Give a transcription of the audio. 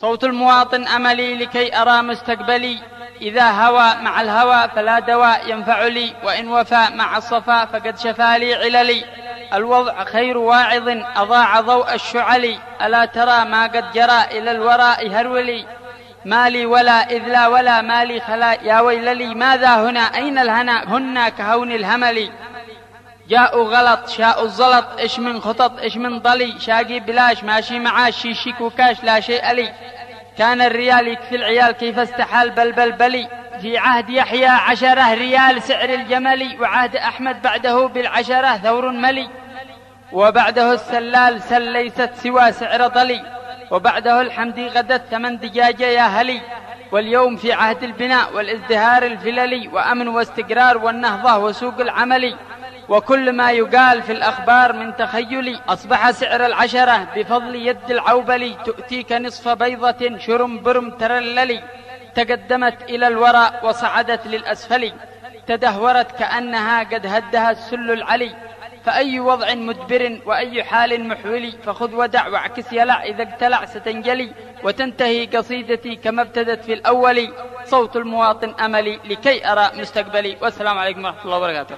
صوت المواطن أملي لكي أرى مستقبلي، إذا هوى مع الهوى فلا دواء ينفع لي، وإن وفى مع الصفا فقد شفى لي عللي. الوضع خير واعظ أضاع ضوء الشعل، ألا ترى ما قد جرى إلى الوراء هرولي. مالي ولا إذ لا ولا مالي خلا، يا ويللي ماذا هنا أين الهنا، هن كهون الهمل. جاءوا غلط شاءوا الزلط، إيش من خطط إيش من ضلي، شاقي بلاش ماشي معاش شيشيك وكاش لا شيء لي. كان الريال يكفي العيال كيف استحال بلي، في عهد يحيى 10 ريال سعر الجمل، وعهد أحمد بعده بالعشرة ثور ملي، وبعده السلال سل ليست سوى سعر ضلي، وبعده الحمدي غدت 8 دجاجة يا هلي. واليوم في عهد البناء والازدهار الفللي، وأمن واستقرار والنهضة وسوق العمل، وكل ما يقال في الأخبار من تخيلي. أصبح سعر العشرة بفضل يد العوبلي، تؤتيك نصف بيضة شرم برم ترللي. تقدمت إلى الوراء وصعدت للأسفل، تدهورت كأنها قد هدها السل العلي. فأي وضع مدبر وأي حال محولي، فخذ ودع واعكس يلع، إذا اقتلع ستنجلي. وتنتهي قصيدتي كما ابتدت في الأول، صوت المواطن أملي لكي أرى مستقبلي. والسلام عليكم ورحمة الله وبركاته.